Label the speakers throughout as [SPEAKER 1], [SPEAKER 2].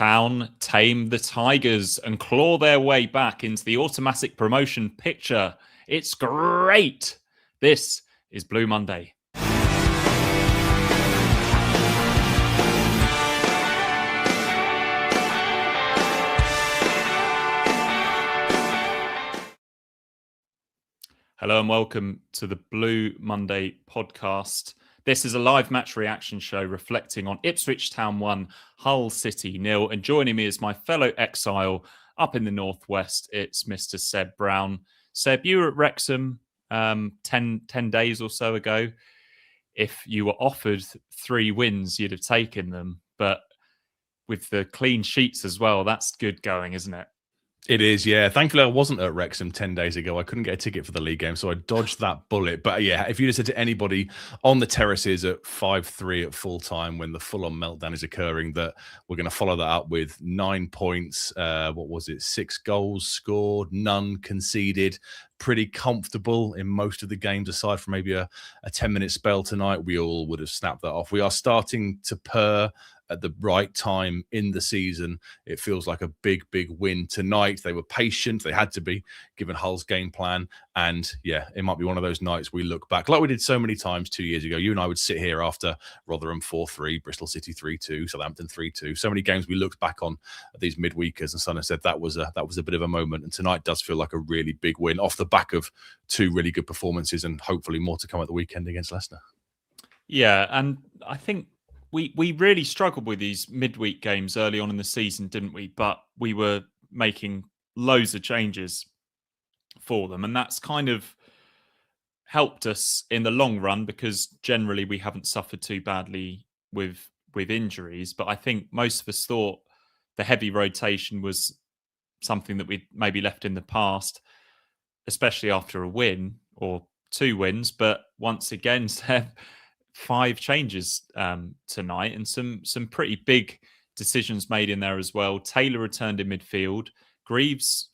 [SPEAKER 1] Town tame the Tigers and claw their way back into the automatic promotion picture. It's great. This is Blue Monday. Hello and welcome to the Blue Monday podcast. This is a live match reaction show reflecting on Ipswich Town 1, Hull City 0. And joining me is my fellow exile up in the northwest. It's Mr. Seb Brown. Seb, you were at Wrexham 10 days or so ago. If you were offered 3 wins, you'd have taken them. But with the clean sheets as well, that's good going, isn't it?
[SPEAKER 2] It is, yeah. Thankfully, I wasn't at Wrexham 10 days ago. I couldn't get a ticket for the league game, so I dodged that bullet. But yeah, if you'd have said to anybody on the terraces at 5-3 at full time when the full-on meltdown is occurring that we're going to follow that up with 9 points, 6 goals scored, none conceded, pretty comfortable in most of the games aside from maybe a 10-minute spell tonight, we all would have snapped that off. We are starting to purr at the right time in the season. It feels like a big win tonight. They were patient. They had to be, given Hull's game plan. And yeah, it might be one of those nights we look back, like we did so many times 2 years ago. You and I would sit here after Rotherham 4-3, Bristol City 3-2, Southampton 3-2. So many games we looked back on these midweekers and Sonny said that was a bit of a moment. And tonight does feel like a really big win off the back of 2 really good performances and hopefully more to come at the weekend against Leicester.
[SPEAKER 1] Yeah, and I think we really struggled with these midweek games early on in the season, didn't we? But we were making loads of changes for them. And that's kind of helped us in the long run because generally we haven't suffered too badly with injuries. But I think most of us thought the heavy rotation was something that we'd maybe left in the past, especially after a win or 2 wins. But once again, Seb, 5 changes tonight and some pretty big decisions made in there as well. Taylor returned in midfield. Greaves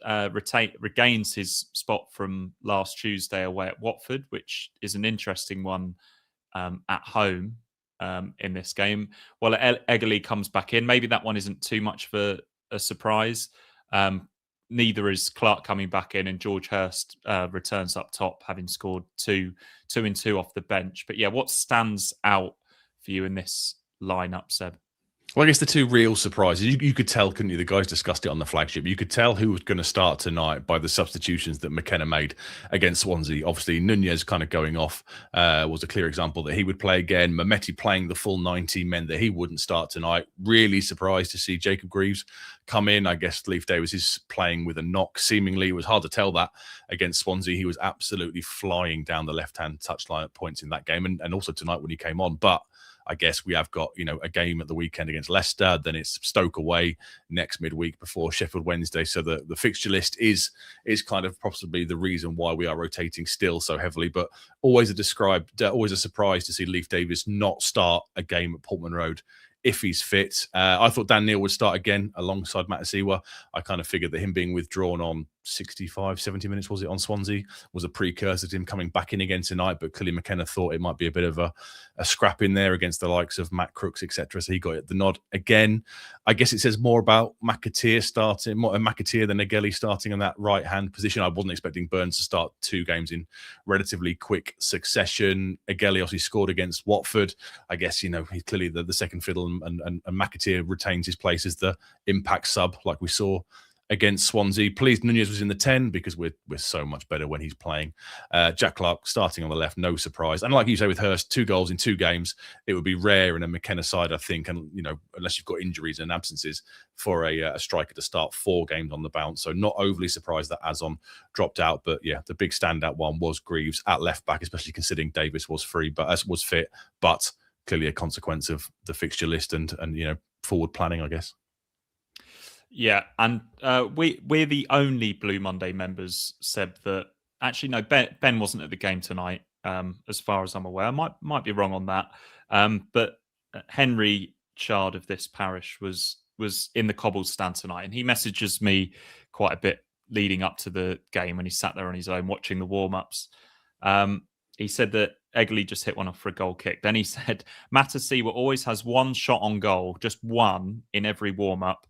[SPEAKER 1] regains his spot from last Tuesday away at Watford, which is an interesting one at home in this game. While Eggerly comes back in, maybe that one isn't too much of a surprise. Neither is Clark coming back in, and George Hurst returns up top, having scored 2 and 2 off the bench. But yeah, what stands out for you in this lineup, Seb?
[SPEAKER 2] Well, I guess the 2 real surprises, you could tell, couldn't you? The guys discussed it on the flagship. You could tell who was going to start tonight by the substitutions that McKenna made against Swansea. Obviously, Nunez kind of going off was a clear example that he would play again. Mehmeti playing the full 90 meant that he wouldn't start tonight. Really surprised to see Jacob Greaves come in. I guess Leif Davis is playing with a knock. Seemingly, it was hard to tell that against Swansea. He was absolutely flying down the left-hand touchline at points in that game and also tonight when he came on. But I guess we have got, a game at the weekend against Leicester. Then it's Stoke away next midweek before Sheffield Wednesday. So the fixture list is kind of possibly the reason why we are rotating still so heavily. But always a surprise to see Leif Davis not start a game at Portman Road if he's fit. I thought Dan Neil would start again alongside Matasiwa. I kind of figured that him being withdrawn on 65, 70 minutes, was it, on Swansea, was a precursor to him coming back in again tonight. But clearly McKenna thought it might be a bit of a scrap in there against the likes of Matt Crooks, etc. So he got the nod again. I guess it says more about McAteer than Eggerly starting in that right-hand position. I wasn't expecting Burns to start 2 games in relatively quick succession. Eggerly obviously scored against Watford. I guess, he's clearly the second fiddle, and McAteer retains his place as the impact sub like we saw against Swansea. Pleased Nunez was in the 10 because we're so much better when he's playing. Jack Clark starting on the left, no surprise. And like you say with Hurst, 2 goals in 2 games, it would be rare in a McKenna side, I think, and unless you've got injuries and absences, for a striker to start 4 games on the bounce. So not overly surprised that Azon dropped out. But yeah, the big standout one was Greaves at left back, especially considering Davis was fit, but clearly a consequence of the fixture list and forward planning, I guess.
[SPEAKER 1] Yeah, and we're the only Blue Monday members, Seb, that actually no, Ben wasn't at the game tonight, as far as I'm aware. I might be wrong on that, but Henry Chard of this parish was in the Cobbles stand tonight, and he messages me quite a bit leading up to the game when he sat there on his own watching the warm-ups. He said that Eggerly just hit one off for a goal kick. Then he said Matasiwa always has 1 shot on goal, just 1 in every warm-up.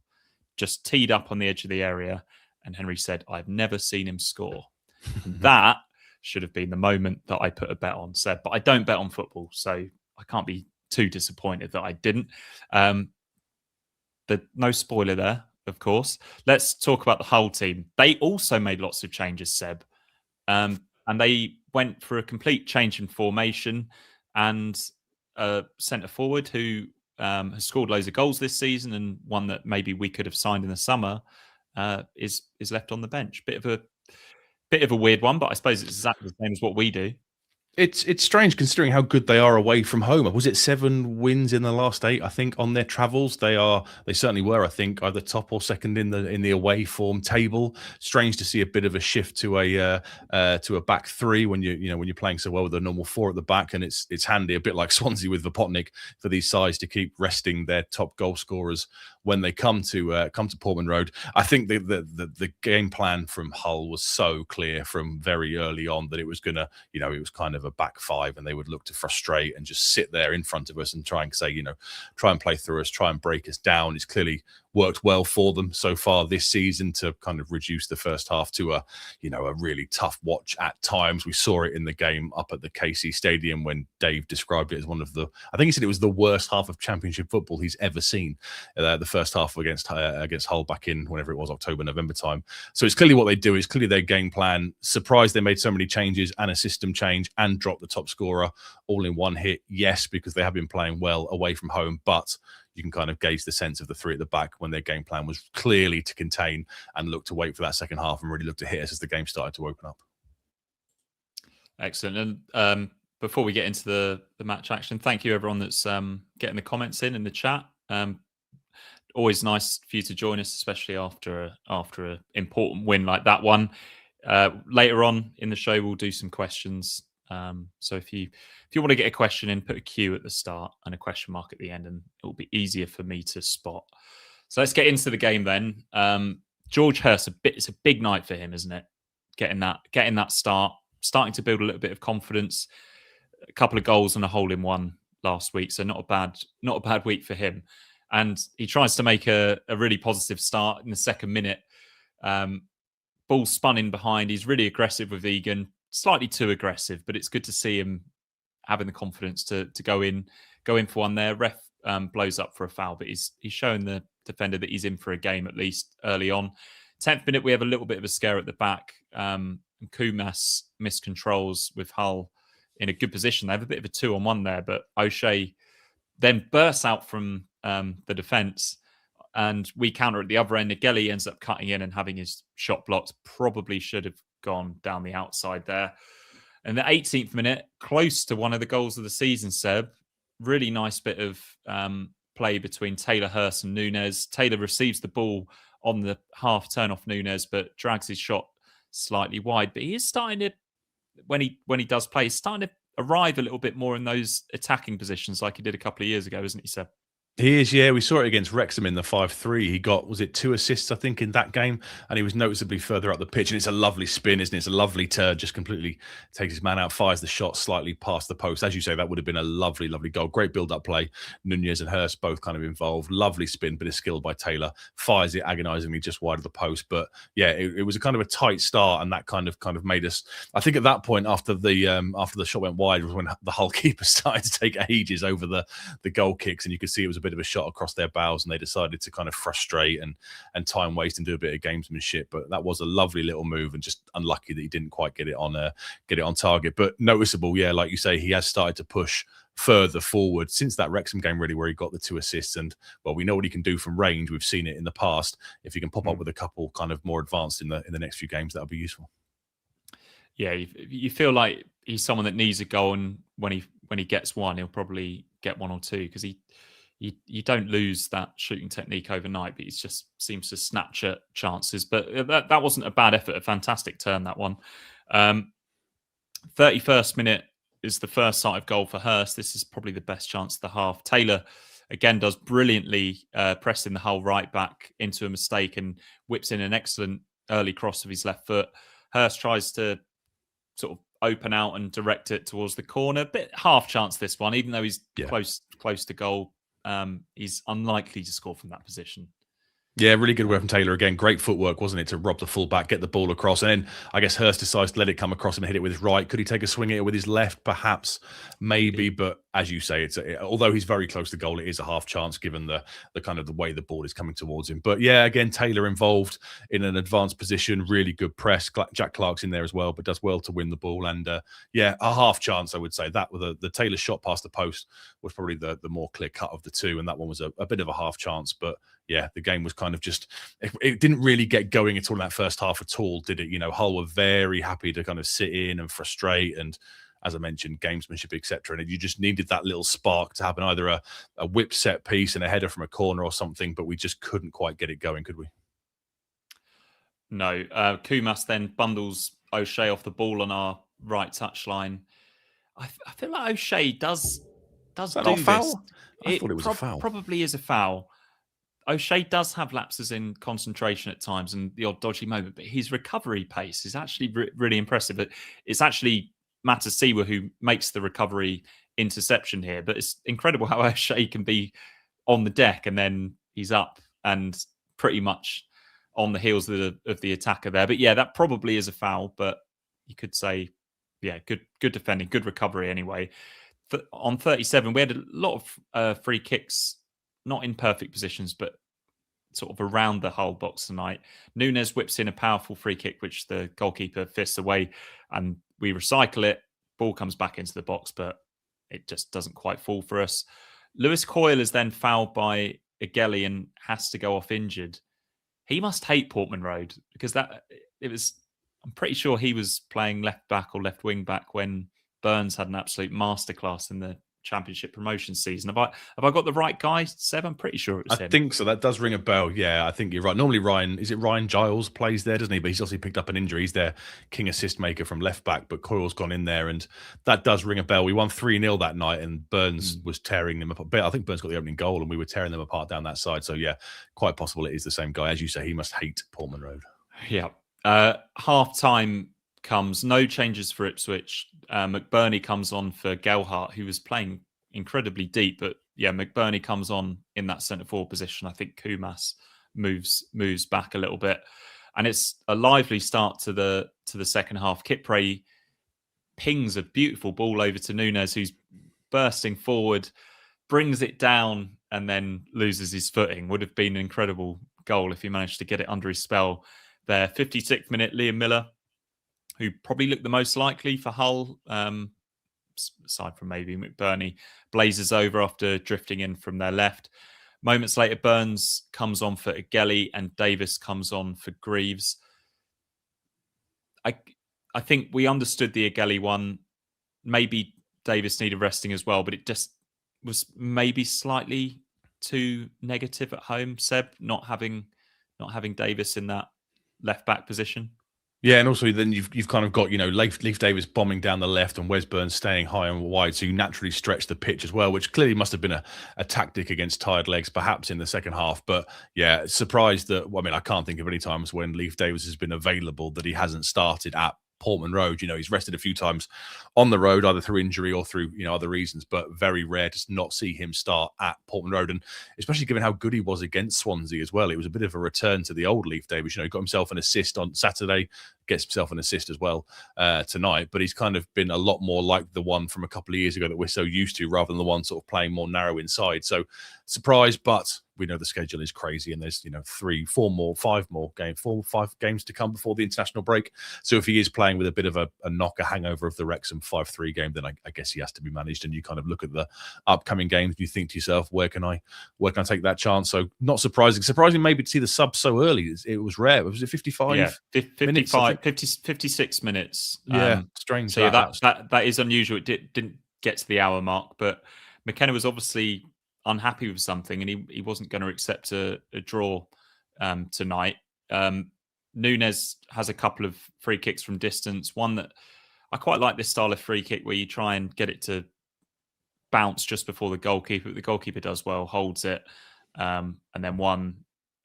[SPEAKER 1] just teed up on the edge of the area. And Henry said, "I've never seen him score." And that should have been the moment that I put a bet on, Seb. But I don't bet on football, so I can't be too disappointed that I didn't. No spoiler there, of course. Let's talk about the Hull team. They also made lots of changes, Seb. And they went for a complete change in formation, and centre forward who has scored loads of goals this season, and one that maybe we could have signed in the summer, is left on the bench. Bit of a weird one, but I suppose it's exactly the same as what we do.
[SPEAKER 2] It's strange considering how good they are away from home. Was it 7 wins in the last 8? I think on their travels they certainly were. I think either top or second in the away form table. Strange to see a bit of a shift to a back 3 when you're playing so well with a normal 4 at the back, and it's handy, a bit like Swansea with Vopotnik, for these sides to keep resting their top goal scorers when they come to Portman Road. I think the game plan from Hull was so clear from very early on that it was gonna, it was kind of a back 5, and they would look to frustrate and just sit there in front of us and try and say, try and play through us, try and break us down. It's clearly worked well for them so far this season to kind of reduce the first half to a really tough watch at times. We saw it in the game up at the KC Stadium when Dave described it as one of the, I think he said it was the worst half of Championship football he's ever seen. The first half against Hull back in whenever it was, October, November time. So it's clearly what they do. It's clearly their game plan. Surprised they made so many changes and a system change and dropped the top scorer all in one hit. Yes, because they have been playing well away from home, but you can kind of gauge the sense of the 3 at the back when their game plan was clearly to contain and look to wait for that second half and really look to hit us as the game started to open up.
[SPEAKER 1] Excellent. And before we get into the match action, thank you everyone that's getting the comments in the chat. Always nice for you to join us, especially after an important win like that one. Later on in the show, we'll do some questions. So if you want to get a question in, put a Q at the start and a question mark at the end, and it will be easier for me to spot. So let's get into the game then. George Hurst, it's a big night for him, isn't it? Getting that start, starting to build a little bit of confidence. A couple of goals and a hole-in-one last week, so not a bad week for him. And he tries to make a really positive start in the second minute. Ball spun in behind. He's really aggressive with Egan. Slightly too aggressive, but it's good to see him having the confidence to go in for one there. Ref blows up for a foul, but he's showing the defender that he's in for a game at least early on. 10th minute, we have a little bit of a scare at the back. Kumas miscontrols with Hull in a good position. They have a bit of a 2-on-1 there, but O'Shea then bursts out from the defence, and we counter at the other end. Ngelly ends up cutting in and having his shot blocked. Probably should have gone down the outside there. And the 18th minute, close to one of the goals of the season, Seb. Really nice bit of play between Taylor, Hurst and Nunes. Taylor receives the ball on the half turn off Nunes, but drags his shot slightly wide. But he is starting to, when he does play, he's starting to arrive a little bit more in those attacking positions like he did a couple of years ago, isn't he, Seb?
[SPEAKER 2] He is, yeah. We saw it against Wrexham in the 5-3. He got, was it 2 assists, I think, in that game? And he was noticeably further up the pitch. And it's a lovely spin, isn't it? It's a lovely turn, just completely takes his man out, fires the shot slightly past the post. As you say, that would have been a lovely, lovely goal. Great build-up play. Nunez and Hurst both kind of involved. Lovely spin, bit of skill by Taylor. Fires it agonisingly just wide of the post. But yeah, it was a kind of a tight start, and that kind of made us. I think at that point, after the shot went wide, was when the Hull keeper started to take ages over the goal kicks, and you could see it was a bit of a shot across their bows, and they decided to kind of frustrate and time waste and do a bit of gamesmanship. But that was a lovely little move, and just unlucky that he didn't quite get it on target. But noticeable, yeah, like you say, he has started to push further forward since that Wrexham game, really, where he got the 2 assists. And well, we know what he can do from range. We've seen it in the past. If he can pop up with a couple kind of more advanced in the next few games, that'll be useful.
[SPEAKER 1] Yeah, you feel like he's someone that needs a goal, and when he gets one, he'll probably get 1 or 2, because you don't lose that shooting technique overnight, but he just seems to snatch at chances. But that wasn't a bad effort, a fantastic turn, that one. 31st minute is the first sight of goal for Hurst. This is probably the best chance of the half. Taylor, again, does brilliantly pressing the Hull right back into a mistake and whips in an excellent early cross of his left foot. Hurst tries to sort of open out and direct it towards the corner. Bit half chance this one, even though he's close to goal. He's unlikely to score from that position.
[SPEAKER 2] Yeah, really good work from Taylor again. Great footwork, wasn't it, to rob the fullback, get the ball across, and then I guess Hurst decides to let it come across and hit it with his right. Could he take a swing at it with his left? Perhaps, maybe, but as you say, although he's very close to goal, it is a half chance given the kind of the way the ball is coming towards him. But yeah, again, Taylor involved in an advanced position, really good press. Jack Clark's in there as well, but does well to win the ball. And yeah, a half chance, I would say. That with the Taylor shot past the post was probably the more clear cut of the two, and that one was a bit of a half chance, but yeah, the game was kind of just, it didn't really get going at all in that first half at all, did it? You know, Hull were very happy to kind of sit in and frustrate, and as I mentioned, gamesmanship, etc. And you just needed that little spark to happen, either a whip set piece and a header from a corner or something, but we just couldn't quite get it going, could we?
[SPEAKER 1] No. Kumas then bundles O'Shea off the ball on our right touchline. I feel like O'Shea does do this.
[SPEAKER 2] Foul? I thought it was a foul.
[SPEAKER 1] Probably is a foul. O'Shea does have lapses in concentration at times and the odd dodgy moment, but his recovery pace is actually really impressive. It's actually Matasiwa who makes the recovery interception here, but it's incredible how O'Shea can be on the deck and then he's up and pretty much on the heels of the attacker there. But yeah, that probably is a foul, but you could say, yeah, good defending, good recovery anyway. On 37, we had a lot of free kicks, not in perfect positions, but sort of around the Hull box tonight. Núñez whips in a powerful free kick, which the goalkeeper fists away, and we recycle it. Ball comes back into the box, but it just doesn't quite fall for us. Lewis Coyle is then fouled by Egeli and has to go off injured. He must hate Portman Road because I'm pretty sure he was playing left back or left wing back when Burns had an absolute masterclass in the Championship promotion season. Have I got the right guy, Seb? I'm pretty sure it was him.
[SPEAKER 2] I think so. That does ring a bell. Yeah, I think you're right. Normally Ryan Giles plays there, doesn't he? But he's obviously picked up an injury. He's their king assist maker from left back, but Coyle's gone in there, and that does ring a bell. We won 3-0 that night, and Burns was tearing them apart. I think Burns got the opening goal, and we were tearing them apart down that side. So yeah, quite possible it is the same guy. As you say, he must hate Portman Road.
[SPEAKER 1] Yeah. Half time comes, no changes for Ipswich. McBurney comes on for Gelhardt, who was playing incredibly deep, but yeah, McBurney comes on in that centre forward position. I think Kumas moves back a little bit, and it's a lively start to the second half. Kipre pings a beautiful ball over to Núñez, who's bursting forward, brings it down, and then loses his footing. Would have been an incredible goal if he managed to get it under his spell there. 56th minute, Liam Miller, who probably looked the most likely for Hull, aside from maybe McBurney, blazes over after drifting in from their left. Moments later, Burns comes on for Egeli and Davis comes on for Greaves. I think we understood the Egeli one. Maybe Davis needed resting as well, but it just was maybe slightly too negative at home, Seb, not having Davis in that left back position.
[SPEAKER 2] Yeah, and also then you've kind of got, Leif Davis bombing down the left and Wes Burns staying high and wide, so you naturally stretch the pitch as well, which clearly must have been a tactic against tired legs, perhaps in the second half. But yeah, surprised that, I can't think of any times when Leif Davis has been available that he hasn't started at Portman Road. He's rested a few times on the road, either through injury or through other reasons, but very rare to not see him start at Portman Road, and especially given how good he was against Swansea as well. It was a bit of a return to the old Leif Davis. He got himself an assist on Saturday, gets himself an assist as well tonight, but he's kind of been a lot more like the one from a couple of years ago that we're so used to, rather than the one sort of playing more narrow inside. So surprised, but we know the schedule is crazy, and there's 5 games to come before the international break. So if he is playing with a bit of a knocker hangover of the Wrexham 5-3 game, then I guess he has to be managed. And you kind of look at the upcoming games and you think to yourself, where can I take that chance? So not surprising maybe to see the sub so early. It was rare. Was it 55?
[SPEAKER 1] Yeah, 56 minutes.
[SPEAKER 2] Yeah, strange.
[SPEAKER 1] So that is unusual. It didn't get to the hour mark, but McKenna was obviously unhappy with something, and he wasn't going to accept a draw tonight. Núñez has a couple of free kicks from distance. One that I quite like, this style of free kick where you try and get it to bounce just before the goalkeeper. The goalkeeper does well, holds it, and then one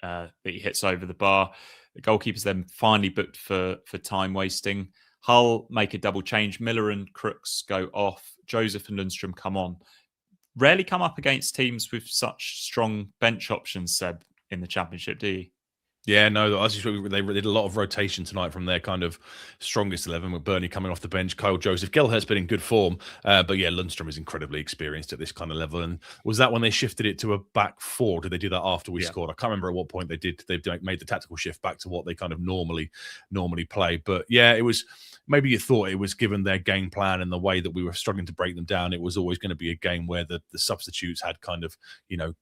[SPEAKER 1] that he hits over the bar. The goalkeeper's then finally booked for time wasting. Hull make a double change. Miller and Crooks go off. Joseph and Lundstrom come on. Rarely come up against teams with such strong bench options, Seb, in the Championship, do you?
[SPEAKER 2] Yeah, no, they did a lot of rotation tonight from their kind of strongest 11, with Bernie coming off the bench, Kyle Joseph. Gelhart's been in good form, but yeah, Lundstrom is incredibly experienced at this kind of level. And was that when they shifted it to a back four? Did they do that after we scored? I can't remember at what point they did. They've made the tactical shift back to what they kind of normally play. But yeah, it was. Maybe you thought it was, given their game plan and the way that we were struggling to break them down, it was always going to be a game where the substitutes had kind of,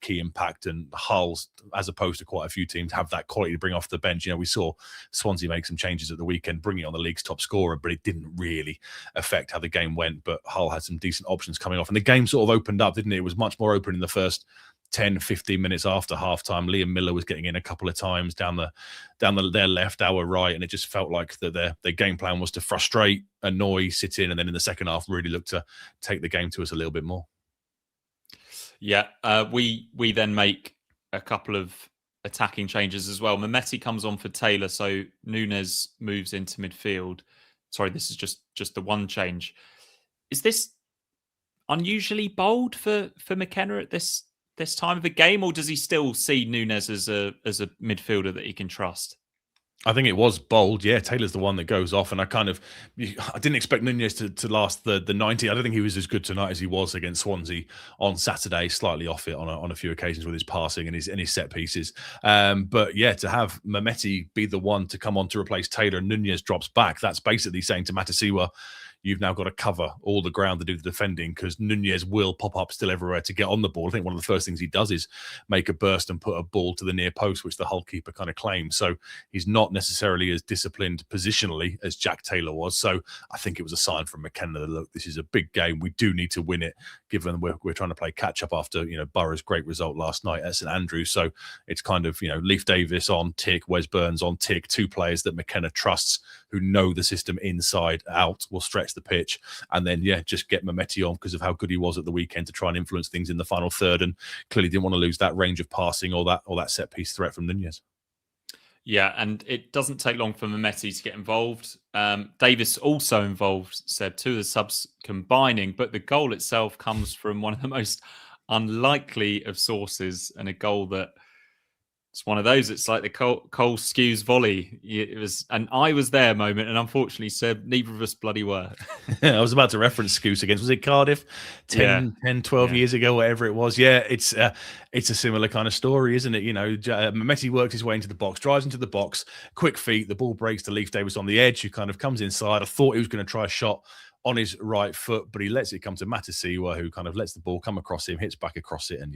[SPEAKER 2] key impact, and Hull's, as opposed to quite a few teams, have that quality to bring off the bench. We saw Swansea make some changes at the weekend, bringing on the league's top scorer, but it didn't really affect how the game went. But Hull had some decent options coming off, and the game sort of opened up, didn't it? It was much more open in the first 10, 15 minutes after halftime. Liam Miller was getting in a couple of times down their left, our right, and it just felt like their game plan was to frustrate, annoy, sit in, and then in the second half really look to take the game to us a little bit more.
[SPEAKER 1] Yeah, we then make a couple of attacking changes as well. Mehmeti comes on for Taylor, so Nunes moves into midfield. Sorry, this is just the one change. Is this unusually bold for McKenna at this time of the game, or does he still see Nunes as a midfielder that he can trust?
[SPEAKER 2] I think it was bold. Yeah, Taylor's the one that goes off, and I didn't expect Nunes to last the 90. I don't think he was as good tonight as he was against Swansea on Saturday. Slightly off it on a few occasions with his passing and his set pieces. But yeah, to have Mehmeti be the one to come on to replace Taylor, and Nunes drops back, that's basically saying to Matasiwa, you've now got to cover all the ground to do the defending, because Nunes will pop up still everywhere to get on the ball. I think one of the first things he does is make a burst and put a ball to the near post, which the Hull keeper kind of claims. So he's not necessarily as disciplined positionally as Jack Taylor was. So I think it was a sign from McKenna that, look, this is a big game. We do need to win it, given we're trying to play catch up after Borough's great result last night at St Andrews. So it's kind of Leif Davis on tick, Wes Burns on tick, two players that McKenna trusts, who know the system inside out, will stretch the pitch, and then just get Mehmeti on because of how good he was at the weekend to try and influence things in the final third, and clearly didn't want to lose that range of passing or that set piece threat from Nunes.
[SPEAKER 1] Yeah, and it doesn't take long for Mehmeti to get involved. Davis also involved, said, two of the subs combining, but the goal itself comes from one of the most unlikely of sources, and a goal that it's one of those. It's like the Cole Skews volley. It was an I was there moment, and unfortunately, Seb, neither of us bloody were.
[SPEAKER 2] I was about to reference Skews against, was it Cardiff 10, 12 years ago, whatever it was. Yeah, it's a similar kind of story, isn't it? Mehmeti worked his way into the box, drives into the box, quick feet, the ball breaks to Leif Davis on the edge, who kind of comes inside. I thought he was going to try a shot on his right foot, but he lets it come to Matasiwa, who kind of lets the ball come across him, hits back across it, and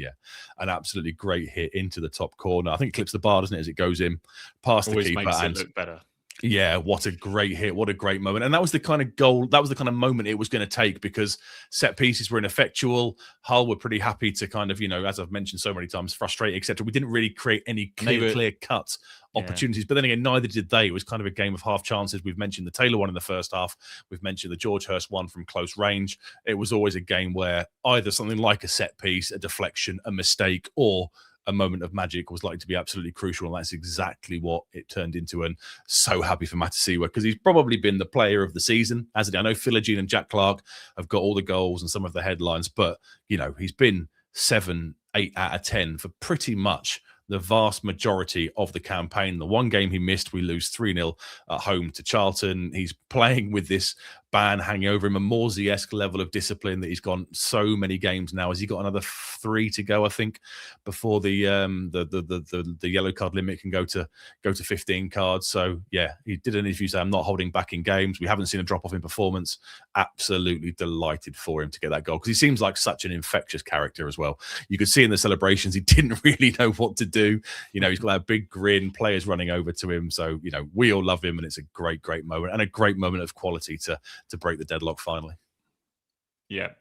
[SPEAKER 2] an absolutely great hit into the top corner. I think it clips the bar, doesn't it, as it goes in past the keeper.
[SPEAKER 1] Makes it look better.
[SPEAKER 2] Yeah, what a great hit. What a great moment. And that was the kind of goal, that was the kind of moment it was going to take, because set pieces were ineffectual. Hull were pretty happy to kind of, as I've mentioned so many times, frustrate, etc. We didn't really create any clear cut opportunities, but then again, neither did they. It was kind of a game of half chances. We've mentioned the Taylor one in the first half. We've mentioned the George Hurst one from close range. It was always a game where either something like a set piece, a deflection, a mistake, or a moment of magic was likely to be absolutely crucial, and that's exactly what it turned into. And so happy for Matasiwa, because he's probably been the player of the season. I know Philogene and Jack Clark have got all the goals and some of the headlines, but he's been 7, 8 out of 10 for pretty much the vast majority of the campaign. The one game he missed, we lose 3-0 at home to Charlton. He's playing with this ban hanging over him, a Morsey-esque level of discipline that he's gone so many games now. Has he got another 3 to go, I think, before the yellow card limit can go to 15 cards? So he did an interview saying, I'm not holding back in games. We haven't seen a drop off in performance. Absolutely delighted for him to get that goal, because he seems like such an infectious character as well. You could see in the celebrations he didn't really know what to do. He's got that big grin, players running over to him. So we all love him, and it's a great moment, and a great moment of quality to break the deadlock finally.
[SPEAKER 1] Yeah,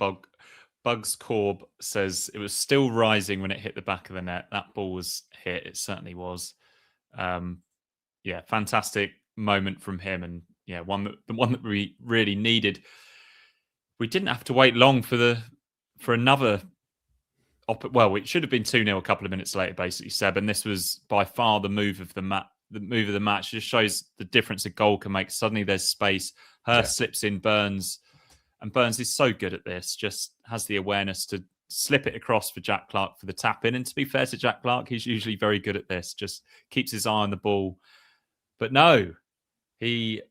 [SPEAKER 1] Bugs Corb says it was still rising when it hit the back of the net. That ball was hit. It certainly was. Fantastic moment from him, and the one that we really needed. We didn't have to wait long for another. Well, it should have been 2-0 a couple of minutes later, basically, Seb. And this was by far the move of the match. The move of the match just shows the difference a goal can make. Suddenly there's space. Hurst slips in Burns, and Burns is so good at this. Just has the awareness to slip it across for Jack Clark for the tap in. And to be fair to Jack Clark, he's usually very good at this, just keeps his eye on the ball. But no, he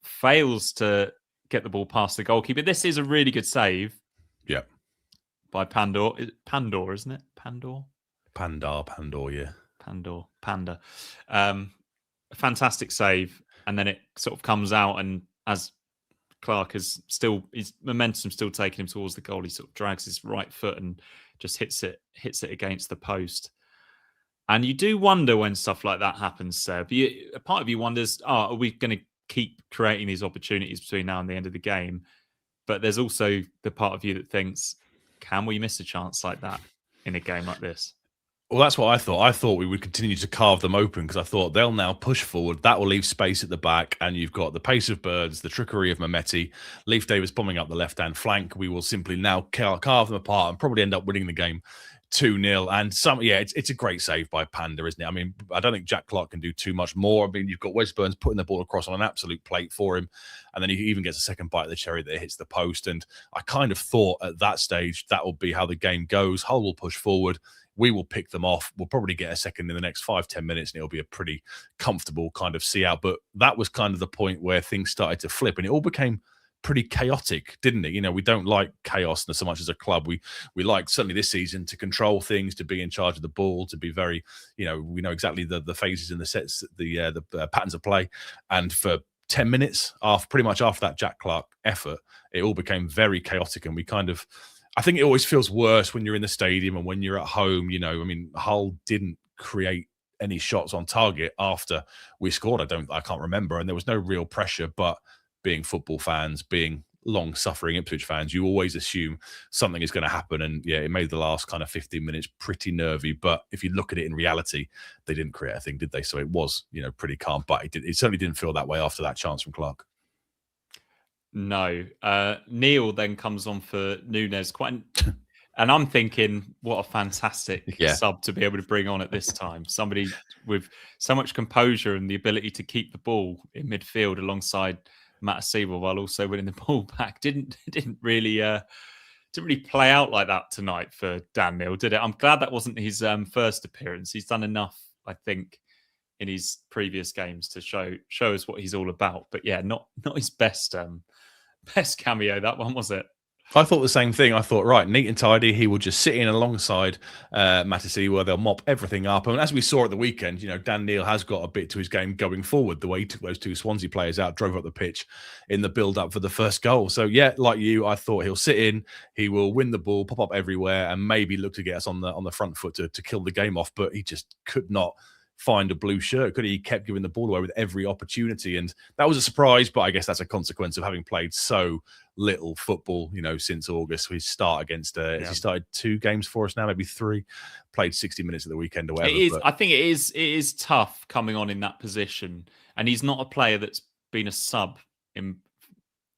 [SPEAKER 1] fails to get the ball past the goalkeeper. This is a really good save.
[SPEAKER 2] Yeah.
[SPEAKER 1] By Pandor. Pandor, isn't it? Pandor?
[SPEAKER 2] Pandor, yeah.
[SPEAKER 1] Panda. A fantastic save. And then it sort of comes out, and as Clark his momentum still taking him towards the goal, he sort of drags his right foot and just hits it against the post. And you do wonder when stuff like that happens, Seb. A part of you wonders, are we going to keep creating these opportunities between now and the end of the game? But there's also the part of you that thinks, can we miss a chance like that in a game like this?
[SPEAKER 2] Well, that's what I thought. I thought we would continue to carve them open because I thought they'll now push forward. That will leave space at the back, and you've got the pace of Birds, the trickery of Mehmeti, Leif Davis bombing up the left-hand flank. We will simply now carve them apart and probably end up winning the game 2-0. And it's a great save by Panda, isn't it? I mean, I don't think Jack Clark can do too much more. I mean, you've got Wes Burns putting the ball across on an absolute plate for him, and then he even gets a second bite of the cherry that hits the post. And I kind of thought at that stage that will be how the game goes. Hull will push forward. We will pick them off. We'll probably get a second in the next 5-10 minutes, and it'll be a pretty comfortable kind of see out. But that was kind of the point where things started to flip, and it all became pretty chaotic, didn't it? You know, we don't like chaos so much as a club. We like, certainly this season, to control things, to be in charge of the ball, to be very, we know exactly the phases and the sets, the patterns of play. And for 10 minutes, pretty much after that Jack Clark effort, it all became very chaotic, and we kind of, I think it always feels worse when you're in the stadium and when you're at home. I mean, Hull didn't create any shots on target after we scored. I can't remember. And there was no real pressure, but being football fans, being long-suffering Ipswich fans, you always assume something is going to happen. And yeah, it made the last kind of 15 minutes pretty nervy. But if you look at it in reality, they didn't create a thing, did they? So it was, pretty calm. But it certainly didn't feel that way after that chance from Clark.
[SPEAKER 1] No. Neil then comes on for Nunes. And I'm thinking, what a fantastic sub to be able to bring on at this time. Somebody with so much composure and the ability to keep the ball in midfield alongside Matt Siebel while also winning the ball back. Didn't really play out like that tonight for Dan Neil, did it? I'm glad that wasn't his first appearance. He's done enough, I think, in his previous games to show us what he's all about. But yeah, not his best cameo, that one, was it?
[SPEAKER 2] I thought the same thing. I thought, right, neat and tidy. He will just sit in alongside Matisse, where they'll mop everything up. And as we saw at the weekend, Dan Neil has got a bit to his game going forward. The way he took those two Swansea players out, drove up the pitch in the build-up for the first goal. So yeah, like you, I thought he'll sit in, he will win the ball, pop up everywhere, and maybe look to get us on the front foot to kill the game off. But he just could not find a blue shirt, could he? He kept giving the ball away with every opportunity, and that was a surprise. But I guess that's a consequence of having played so little football, since August. We start against he started 2 games for us now, maybe 3. Played 60 minutes at the weekend or whatever.
[SPEAKER 1] I think it is tough coming on in that position, and he's not a player that's been a sub in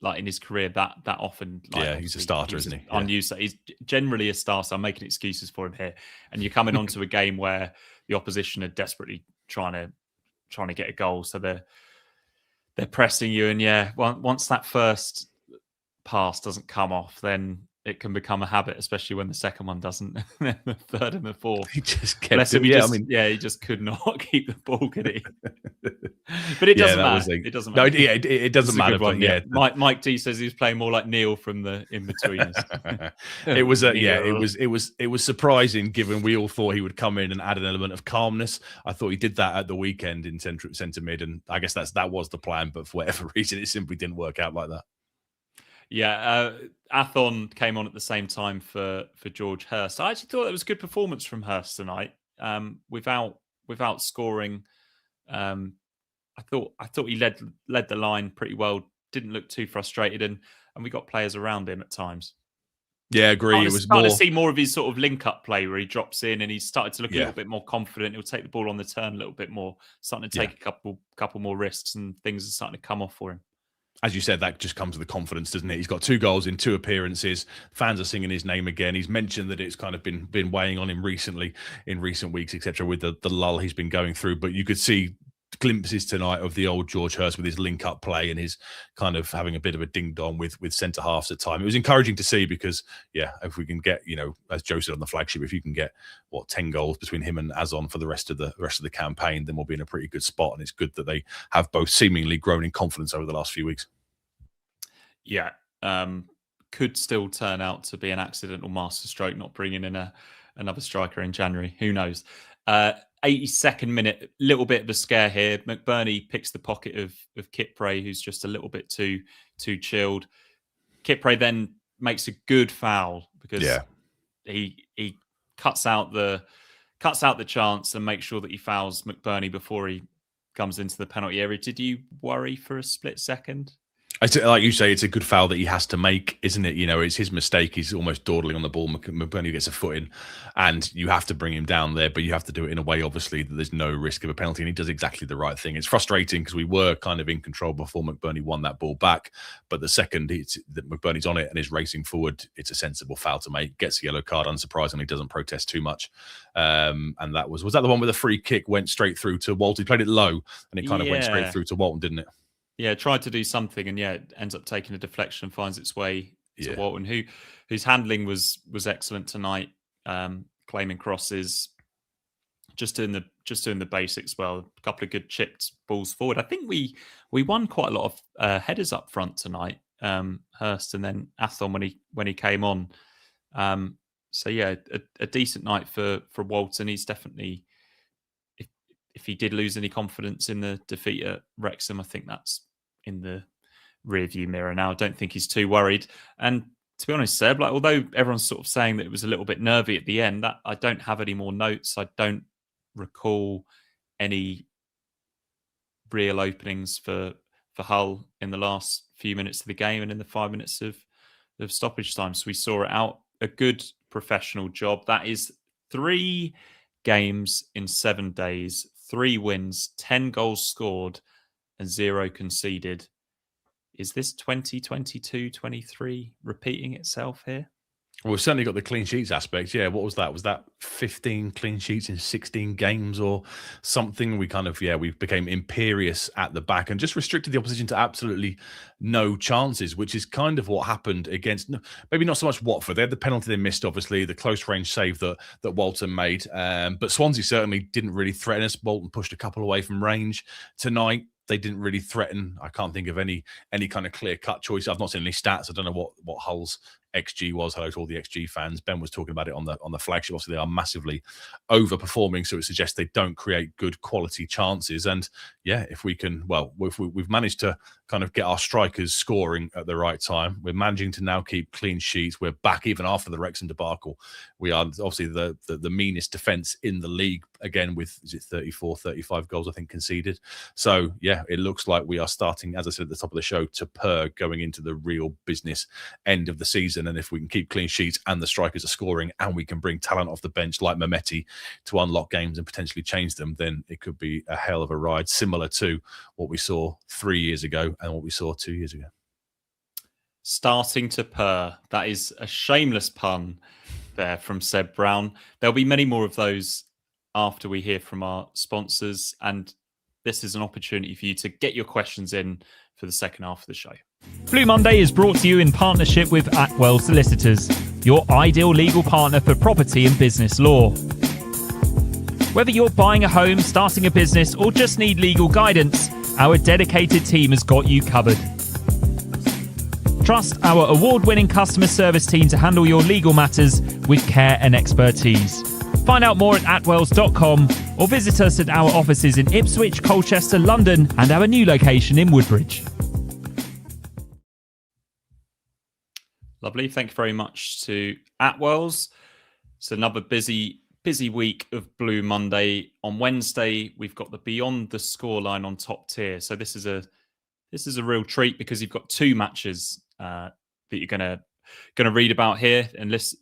[SPEAKER 1] his career that often.
[SPEAKER 2] He's a starter, isn't he?
[SPEAKER 1] Unused. He's generally a star, so I'm making excuses for him here. And you're coming onto a game where the opposition are desperately trying to get a goal, so they're pressing you. And once that first pass doesn't come off, then it can become a habit, especially when the second one doesn't. And the third and the fourth,
[SPEAKER 2] he just kept
[SPEAKER 1] him. He just could not keep the ball, could he? But it doesn't matter. It doesn't matter.
[SPEAKER 2] No, it doesn't matter. But
[SPEAKER 1] Mike D says he was playing more like Neil from the In-Betweeners.
[SPEAKER 2] It was surprising, given we all thought he would come in and add an element of calmness. I thought he did that at the weekend in centre mid, and I guess that was the plan. But for whatever reason, it simply didn't work out like that.
[SPEAKER 1] Yeah, Athon came on at the same time for George Hurst. I actually thought it was a good performance from Hurst tonight, without scoring. I thought he led the line pretty well. Didn't look too frustrated, and we got players around him at times.
[SPEAKER 2] Yeah, I agree.
[SPEAKER 1] It was starting to see more of his sort of link-up play where he drops in and he's started to look a little bit more confident. He'll take the ball on the turn a little bit more, starting to take a couple more risks, and things are starting to come off for him.
[SPEAKER 2] As you said, that just comes with the confidence, doesn't it? He's got 2 goals in 2 appearances. Fans are singing his name again. He's mentioned that it's kind of been weighing on him recently, in recent weeks, etc., with the lull he's been going through. But you could see glimpses tonight of the old George Hurst with his link-up play and his kind of having a bit of a ding-dong with centre-halves at time. It was encouraging to see because, if we can get, as Joe said on the flagship, if you can get, 10 goals between him and Azon for the rest of the campaign, then we'll be in a pretty good spot. And it's good that they have both seemingly grown in confidence over the last few weeks.
[SPEAKER 1] Yeah. Could still turn out to be an accidental masterstroke, not bringing in another striker in January. Who knows? 82nd minute, little bit of a scare here. McBurney picks the pocket of Kipre, who's just a little bit too chilled. Kipre then makes a good foul because he cuts out the chance and makes sure that he fouls McBurney before he comes into the penalty area. Did you worry for a split second?
[SPEAKER 2] Like you say, it's a good foul that he has to make, isn't it? It's his mistake. He's almost dawdling on the ball. McBurney gets a foot in, and you have to bring him down there, but you have to do it in a way, obviously, that there's no risk of a penalty, and he does exactly the right thing. It's frustrating because we were kind of in control before McBurney won that ball back, but the second that McBurney's on it and is racing forward, it's a sensible foul to make. Gets a yellow card, unsurprisingly, doesn't protest too much. And that was that the one where the free kick went straight through to Walton? He played it low, and it kind of went straight through to Walton, didn't it?
[SPEAKER 1] Yeah, tried to do something, and it ends up taking a deflection, finds its way to Walton, whose handling was excellent tonight, claiming crosses, just doing the basics well. A couple of good chipped balls forward. I think we won quite a lot of headers up front tonight. Hurst and then Athon when he came on. So a decent night for Walton. He's definitely. If he did lose any confidence in the defeat at Wrexham, I think that's in the rearview mirror now. I don't think he's too worried. And to be honest, Seb, although everyone's sort of saying that it was a little bit nervy at the end, that I don't have any more notes. I don't recall any real openings for Hull in the last few minutes of the game and in the 5 minutes of stoppage time. So we saw it out. A good professional job. That is 3 games in 7 days. 3 wins, 10 goals scored, and 0 conceded. Is this 2022-23 repeating itself here?
[SPEAKER 2] Well, we've certainly got the clean sheets aspect. Yeah, what was that? Was that 15 clean sheets in 16 games or something? We kind of, we became imperious at the back and just restricted the opposition to absolutely no chances, which is kind of what happened against, maybe not so much Watford. They had the penalty they missed, obviously, the close range save that Walton made. But Swansea certainly didn't really threaten us. Bolton pushed a couple away from range tonight. They didn't really threaten. I can't think of any kind of clear-cut choice. I've not seen any stats. I don't know what Hull's XG was. Hello to all the XG fans. Ben was talking about it on the flagship. Obviously, they are massively overperforming, so it suggests they don't create good quality chances. And if we can, we've managed to kind of get our strikers scoring at the right time. We're managing to now keep clean sheets. We're back even after the Wrexham debacle. We are obviously the meanest defence in the league, again, with 34, 35 goals, I think, conceded. So, it looks like we are starting, as I said at the top of the show, to purr going into the real business end of the season. And if we can keep clean sheets and the strikers are scoring and we can bring talent off the bench like Mehmeti to unlock games and potentially change them, then it could be a hell of a ride, similar to what we saw 3 years ago and what we saw 2 years ago.
[SPEAKER 1] Starting to purr. That is a shameless pun there from Seb Brown. There'll be many more of those after we hear from our sponsors. And this is an opportunity for you to get your questions in for the second half of the show.
[SPEAKER 3] Blue Monday is brought to you in partnership with Atwell Solicitors, your ideal legal partner for property and business law. Whether you're buying a home, starting a business, or just need legal guidance, our dedicated team has got you covered. Trust our award-winning customer service team to handle your legal matters with care and expertise. Find out more at atwells.com or visit us at our offices in Ipswich, Colchester, London, and our new location in Woodbridge.
[SPEAKER 1] Lovely. Thank you very much to Atwells. It's another busy week of Blue Monday. On Wednesday, we've got the Beyond the Scoreline on Top Tier. So this is a real treat because you've got 2 matches that you're gonna read about here and listen.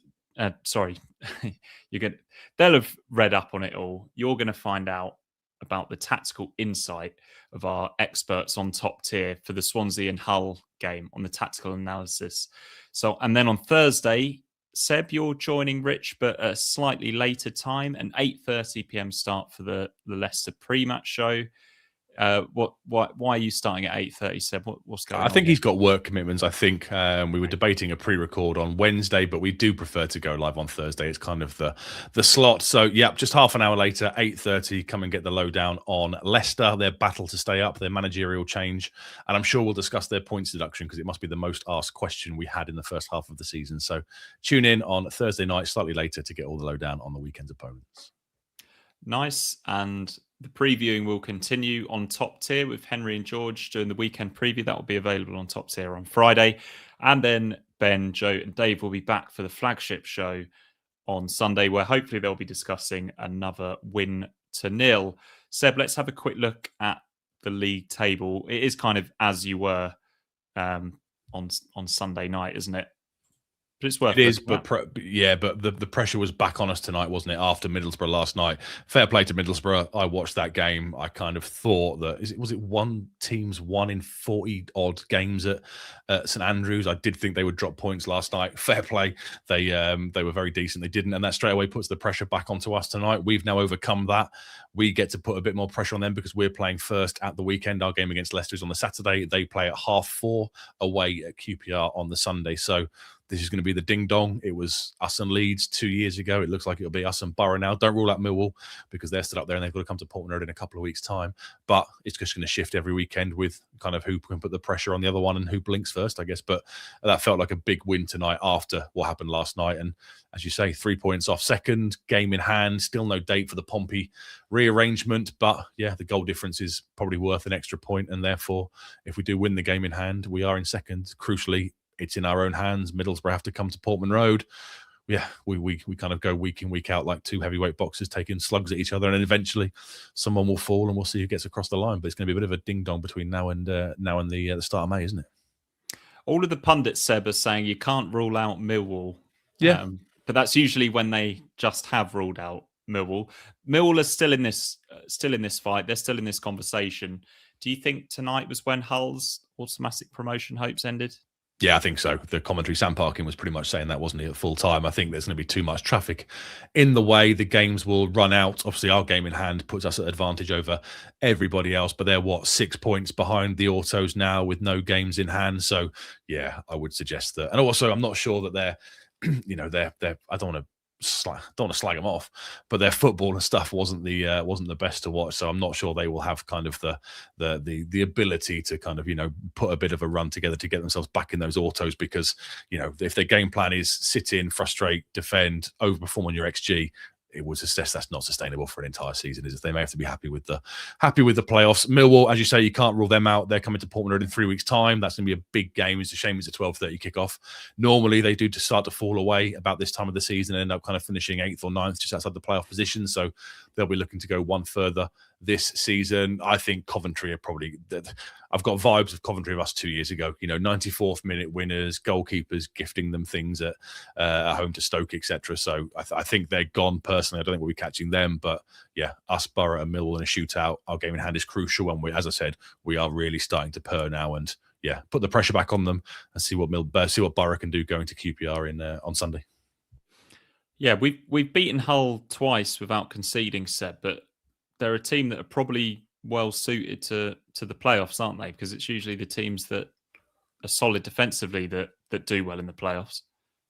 [SPEAKER 1] They'll have read up on it all. You're going to find out about the tactical insight of our experts on Top Tier for the Swansea and Hull game on the tactical analysis. So, and then on Thursday, Seb, you're joining Rich, but at a slightly later time, an 8:30 p.m. start for the Leicester pre-match show. Why are you starting at 8:30, Seb? What's going on?
[SPEAKER 2] I think he's got work commitments. I think we were debating a pre-record on Wednesday, but we do prefer to go live on Thursday. It's kind of the slot. So, yeah, just half an hour later, 8:30, come and get the lowdown on Leicester, their battle to stay up, their managerial change. And I'm sure we'll discuss their points deduction because it must be the most asked question we had in the first half of the season. So tune in on Thursday night, slightly later, to get all the lowdown on the weekend's opponents.
[SPEAKER 1] Nice. And the previewing will continue on Top Tier with Henry and George doing the weekend preview. That will be available on Top Tier on Friday. And then Ben, Joe, and Dave will be back for the flagship show on Sunday, where hopefully they'll be discussing another 1-0. Seb, let's have a quick look at the league table. It is kind of as you were on Sunday night, isn't it? But it's worth
[SPEAKER 2] it. Is, but the pressure was back on us tonight, wasn't it? After Middlesbrough last night, fair play to Middlesbrough. I watched that game. I kind of thought that was it one team's 1 in 40 odd games at St Andrews. I did think they would drop points last night. Fair play. They were very decent. They didn't, and that straight away puts the pressure back onto us tonight. We've now overcome that. We get to put a bit more pressure on them because we're playing first at the weekend. Our game against Leicester is on the Saturday. They play at 4:30 away at QPR on the Sunday. So this is going to be the ding-dong. It was us and Leeds 2 years ago. It looks like it'll be us and Borough now. Don't rule out Millwall because they're still up there and they've got to come to Portman Road in a couple of weeks' time. But it's just going to shift every weekend with kind of who can put the pressure on the other one and who blinks first, I guess. But that felt like a big win tonight after what happened last night. And as you say, 3 points off second, game in hand, still no date for the Pompey rearrangement. But yeah, the goal difference is probably worth an extra point. And therefore, if we do win the game in hand, we are in second. Crucially, it's in our own hands. Middlesbrough have to come to Portman Road. Yeah, we kind of go week in, week out like two heavyweight boxers taking slugs at each other, and then eventually someone will fall, and we'll see who gets across the line. But it's going to be a bit of a ding dong between now and the start of May, isn't it?
[SPEAKER 1] All of the pundits, Seb, are saying you can't rule out Millwall.
[SPEAKER 2] Yeah,
[SPEAKER 1] but that's usually when they just have ruled out Millwall. Millwall are still in this fight. They're still in this conversation. Do you think tonight was when Hull's automatic promotion hopes ended?
[SPEAKER 2] Yeah, I think so. The commentary, Sam Parkin, was pretty much saying that, wasn't he, at full time? I think there's going to be too much traffic in the way. The games will run out. Obviously, our game in hand puts us at advantage over everybody else, but they're, 6 points behind the Autos now with no games in hand. So, yeah, I would suggest that. And also, I'm not sure that they're, I don't want to slag them off, but their football and stuff wasn't the best to watch. So I'm not sure they will have kind of the ability to kind of put a bit of a run together to get themselves back in those Autos, because if their game plan is sit in, frustrate, defend, overperform on your XG, it was assessed that's not sustainable for an entire season. Is they may have to be happy with the playoffs. Millwall, as you say, you can't rule them out. They're coming to Portman Road in 3 weeks' time. That's going to be a big game. It's a shame it's a 12:30 kickoff. Normally they do just start to fall away about this time of the season and end up kind of finishing 8th or 9th, just outside the playoff position. So they'll be looking to go one further this season. I think Coventry are probably. I've got vibes of Coventry of us 2 years ago. 94th minute winners, goalkeepers gifting them things at home to Stoke, etc. So I think they're gone. Personally, I don't think we'll be catching them. But yeah, us, Borough, and Millwall in a shootout. Our game in hand is crucial, and as I said, we are really starting to purr now. And yeah, put the pressure back on them and see what Borough can do going to QPR on Sunday.
[SPEAKER 1] Yeah, we've beaten Hull twice without conceding, Seb, but they're a team that are probably well suited to the playoffs, aren't they? Because it's usually the teams that are solid defensively that do well in the playoffs.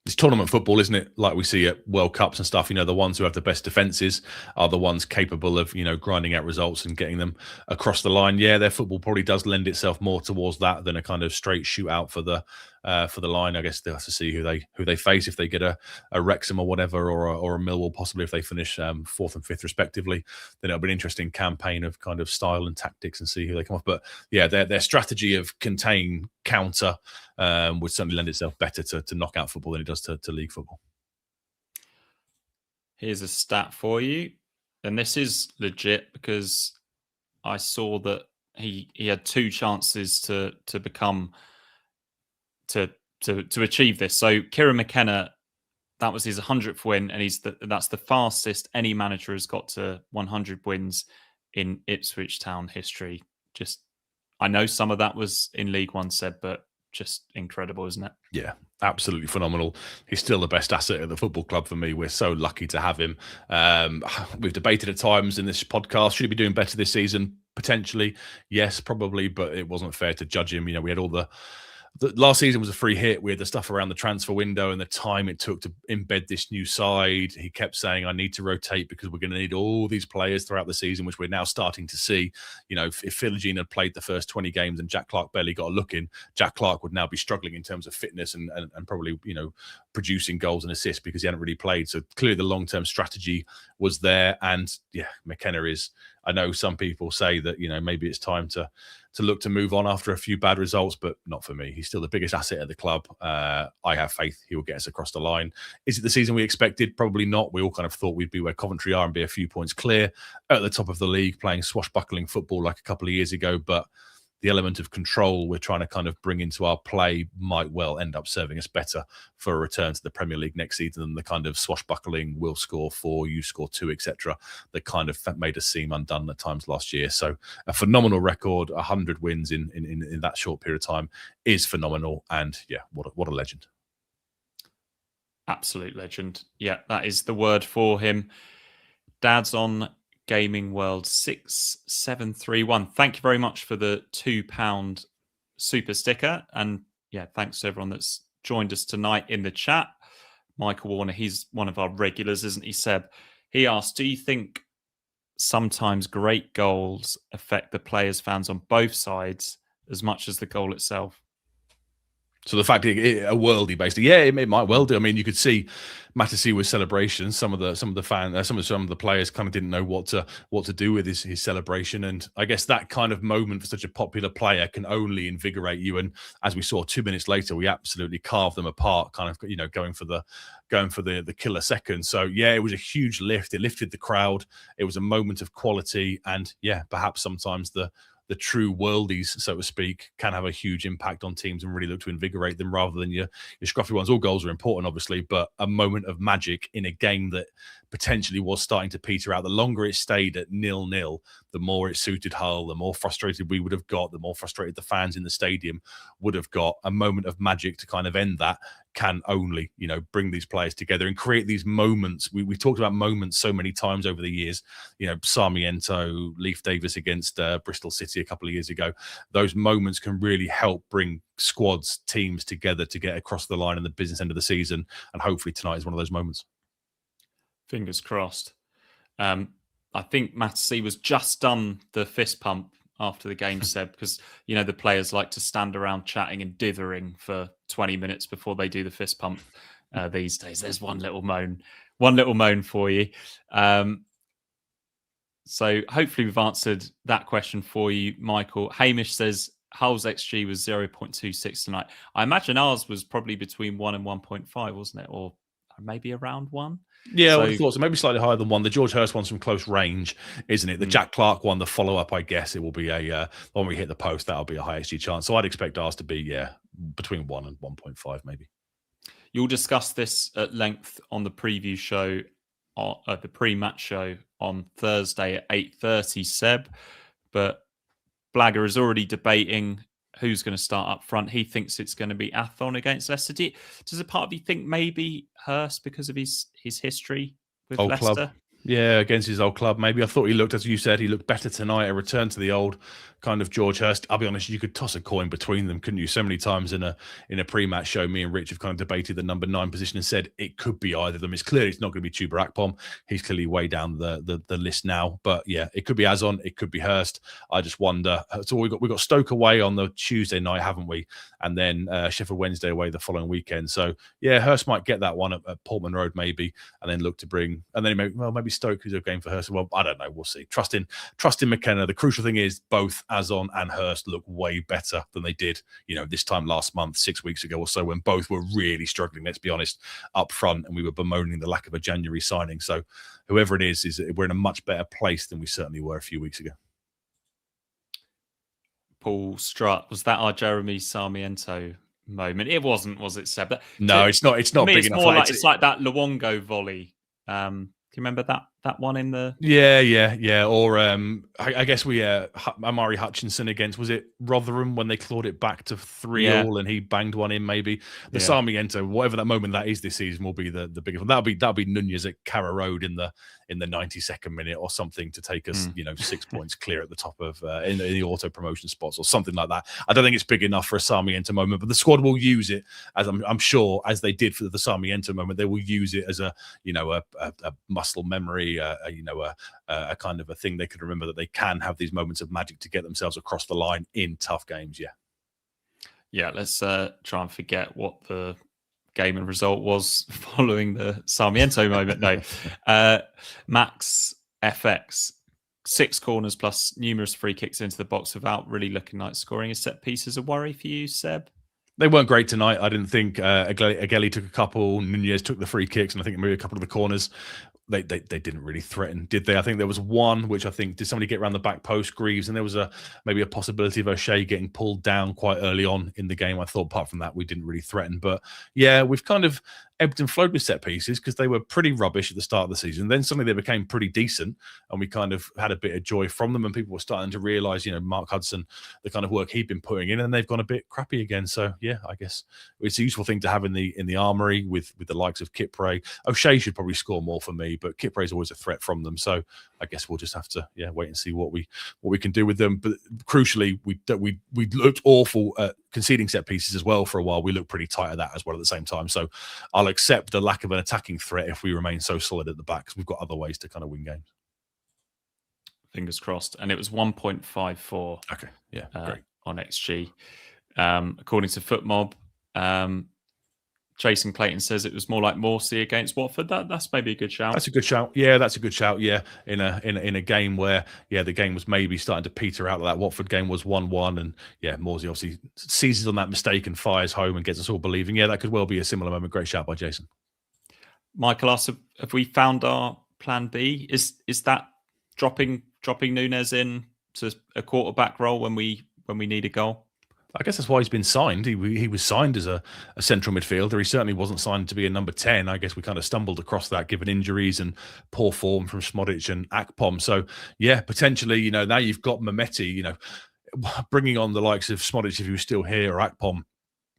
[SPEAKER 2] It's tournament football, isn't it? Like we see at World Cups and stuff, the ones who have the best defences are the ones capable of, grinding out results and getting them across the line. Yeah, their football probably does lend itself more towards that than a kind of straight shootout for the line. I guess they'll have to see who they face if they get a Wrexham or whatever, or a Millwall possibly if they finish 4th and 5th respectively. Then it'll be an interesting campaign of kind of style and tactics and see who they come off. But yeah, their strategy of contain, counter would certainly lend itself better to knockout football than it does to league football.
[SPEAKER 1] Here's a stat for you, and this is legit because I saw that he had 2 chances to become to achieve this. So Kieran McKenna, that was his 100th win, and that's the fastest any manager has got to 100 wins in Ipswich Town history. Just, I know some of that was in League One, Seb, but just incredible, isn't it?
[SPEAKER 2] Yeah, Absolutely phenomenal. He's still the best asset at the football club for me. We're so lucky to have him. We've debated at times in this podcast, should he be doing better this season? Potentially, yes, probably, but it wasn't fair to judge him. We had all the last season was a free hit. We had the stuff around the transfer window and the time it took to embed this new side. He kept saying, I need to rotate because we're going to need all these players throughout the season, which we're now starting to see. If Philogene had played the first 20 games and Jack Clark barely got a look in, Jack Clark would now be struggling in terms of fitness and probably, producing goals and assists because he hadn't really played. So clearly the long-term strategy was there. And yeah, McKenna is, I know some people say that, maybe it's time to look to move on after a few bad results, but not for me. He's still the biggest asset at the club. I have faith he will get us across the line. Is it the season we expected? Probably not. We all kind of thought we'd be where Coventry are and be a few points clear at the top of the league, playing swashbuckling football like a couple of years ago. But the element of control we're trying to kind of bring into our play might well end up serving us better for a return to the Premier League next season than the kind of swashbuckling, we'll score 4, you score 2, etc. that kind of made us seem undone at times last year. So a phenomenal record, 100 wins in that short period of time is phenomenal. And yeah, what a legend.
[SPEAKER 1] Absolute legend. Yeah, that is the word for him. Dad's on Gaming World 6731. Thank you very much for the £2 super sticker. And yeah, thanks to everyone that's joined us tonight in the chat. Michael Warner, he's one of our regulars, isn't he, Seb? He asked, do you think sometimes great goals affect the players, fans on both sides as much as the goal itself?
[SPEAKER 2] So the fact a worldie basically, yeah, it might well do. I mean, you could see Matisse with celebrations. Some of the fans, some of the players kind of didn't know what to do with his celebration, and I guess that kind of moment for such a popular player can only invigorate you. And as we saw 2 minutes later, we absolutely carved them apart, kind of going for the killer second. So yeah, it was a huge lift. It lifted the crowd. It was a moment of quality, and yeah, perhaps sometimes the true worldies, so to speak, can have a huge impact on teams and really look to invigorate them rather than your scruffy ones. All goals are important, obviously, but a moment of magic in a game that potentially was starting to peter out. The longer it stayed at 0-0, the more it suited Hull, the more frustrated we would have got, the more frustrated the fans in the stadium would have got. A moment of magic to kind of end that can only, bring these players together and create these moments. We talked about moments so many times over the years, Sarmiento, Leif Davis against Bristol City a couple of years ago. Those moments can really help bring squads, teams together to get across the line in the business end of the season. And hopefully tonight is one of those moments.
[SPEAKER 1] Fingers crossed. I think Matisse was just done the fist pump after the game, Seb, because, the players like to stand around chatting and dithering for 20 minutes before they do the fist pump these days. There's one little moan for you. So hopefully we've answered that question for you, Michael. Hamish says Hull's XG was 0.26 tonight. I imagine ours was probably between 1 and 1.5, wasn't it? Or maybe around 1?
[SPEAKER 2] Yeah, I thought so. Maybe slightly higher than 1. The George Hurst one's from close range, isn't it? The Jack Clark one, the follow-up, I guess it will be when we hit the post, that'll be a high XG chance. So I'd expect ours to be, between 1 and 1.5 maybe.
[SPEAKER 1] You'll discuss this at length on the preview show, the pre-match show on Thursday at 8:30, Seb. But Blagger is already debating who's going to start up front. He thinks it's going to be Athon against Leicester. Does a part of you think maybe Hurst because of his history with
[SPEAKER 2] Old
[SPEAKER 1] Leicester?
[SPEAKER 2] Club. Yeah, against his old club. Maybe I thought he looked, as you said, he looked better tonight. A return to the old kind of George Hurst. I'll be honest, you could toss a coin between them, couldn't you? So many times in a pre-match show, me and Rich have kind of debated the number 9 position and said it could be either of them. It's clear it's not going to be Chuba Akpom. He's clearly way down the list now. But yeah, it could be Azon, it could be Hurst. I just wonder. So we got Stoke away on the Tuesday night, haven't we? And then Sheffield Wednesday away the following weekend. So yeah, Hurst might get that one at Portman Road maybe, and then look to bring, and then maybe Stoke is a game for Hurst. Well, I don't know. We'll see. Trust in McKenna. The crucial thing is both Azon and Hurst look way better than they did, this time last month, 6 weeks ago or so, when both were really struggling, let's be honest, up front, and we were bemoaning the lack of a January signing. So whoever it is we're in a much better place than we certainly were a few weeks ago.
[SPEAKER 1] Paul Strutt, was that our Jeremy Sarmiento moment? It wasn't, was it, Seb?
[SPEAKER 2] No, it's not. It's not big enough.
[SPEAKER 1] It's like that Luongo volley. Can you remember that that one in the...
[SPEAKER 2] Yeah. Or I guess we Amari Hutchinson against, was it Rotherham when they clawed it back to 3-3 and he banged one in? Maybe the Sarmiento, whatever that moment that is this season, will be the biggest one. That'll be Nunez at Carrow Road in the 92nd minute or something to take us 6 points clear at the top of in the auto promotion spots or something like that. I don't think it's big enough for a Sarmiento moment, but the squad will use it, as I'm sure, as they did for the Sarmiento moment. They will use it as a muscle memory, a kind of a thing they could remember, that they can have these moments of magic to get themselves across the line in tough games.
[SPEAKER 1] Let's try and forget what the game and result was following the Sarmiento moment. No, Max FX, 6 corners plus numerous free kicks into the box without really looking like scoring a set piece is a worry for you, Seb?
[SPEAKER 2] They weren't great tonight. I didn't think Agueli took a couple, Nunez took the free kicks, and I think maybe a couple of the corners. They didn't really threaten, did they? I think there was one which I think, did somebody get around the back post, Greaves, and there was maybe a possibility of O'Shea getting pulled down quite early on in the game. I thought apart from that, we didn't really threaten. But yeah, we've kind of ebbed and flowed with set pieces because they were pretty rubbish at the start of the season. Then suddenly they became pretty decent, and we kind of had a bit of joy from them, and people were starting to realise, Mark Hudson, the kind of work he'd been putting in, and they've gone a bit crappy again. So yeah, I guess it's a useful thing to have in the armoury with the likes of Kipre. O'Shea should probably score more for me, but Kipre's always a threat from them. So I guess we'll just have to wait and see what we can do with them. But crucially, we looked awful at conceding set pieces as well for a while. We looked pretty tight at that as well at the same time. So I'll accept the lack of an attacking threat if we remain so solid at the back, because we've got other ways to kind of win games.
[SPEAKER 1] Fingers crossed. And it was 1.54.
[SPEAKER 2] Okay, yeah, great.
[SPEAKER 1] On XG. According to FootMob, Jason Clayton says it was more like Morsey against Watford. That's maybe a good shout.
[SPEAKER 2] That's a good shout. Yeah, that's a good shout. Yeah, in a game where the game was maybe starting to peter out. That Watford game was 1-1, and Morsey obviously seizes on that mistake and fires home and gets us all believing. Yeah, that could well be a similar moment. Great shout by Jason.
[SPEAKER 1] Michael asks, have we found our plan B? Is that dropping Nunez in to a quarterback role when we need a goal?
[SPEAKER 2] I guess that's why he's been signed. He was signed as a central midfielder. He certainly wasn't signed to be a number 10. I guess we kind of stumbled across that given injuries and poor form from Smodic and Akpom. So, yeah, potentially, now you've got Mehmeti, bringing on the likes of Smodic if he was still here, or Akpom.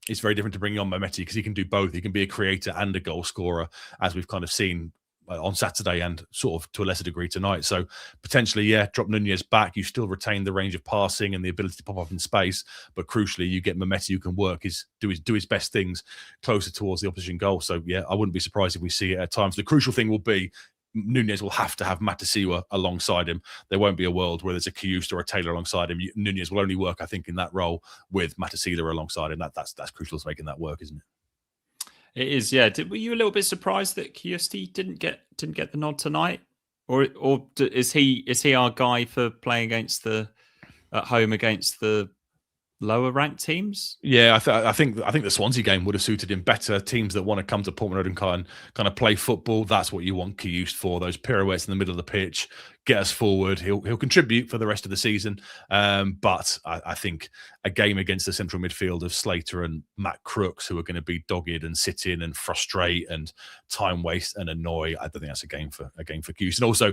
[SPEAKER 2] It's very different to bringing on Mehmeti because he can do both. He can be a creator and a goal scorer, as we've kind of seen on Saturday and sort of to a lesser degree tonight. So potentially, drop Nunez back. You still retain the range of passing and the ability to pop up in space, but crucially, you get Mehmeti who can do his best things closer towards the opposition goal. So I wouldn't be surprised if we see it at times. The crucial thing will be Nunez will have to have Matasiwa alongside him. There won't be a world where there's a Kiyust or a Taylor alongside him. Nunez will only work, I think, in that role with Matasiwa alongside him. That's crucial to making that work, isn't it?
[SPEAKER 1] It is, yeah. Were you a little bit surprised that Kiyusti didn't get the nod tonight, or is he our guy for playing at home against the lower ranked teams?
[SPEAKER 2] Yeah, I think the Swansea game would have suited him better. Teams that want to come to Portman Road and kind of play football, that's what you want Kiyust for. Those pirouettes in the middle of the pitch, get us forward. He'll contribute for the rest of the season. But I think a game against the central midfield of Slater and Matt Crooks, who are going to be dogged and sit in and frustrate and time waste and annoy, I don't think that's a game for Kiyust. And also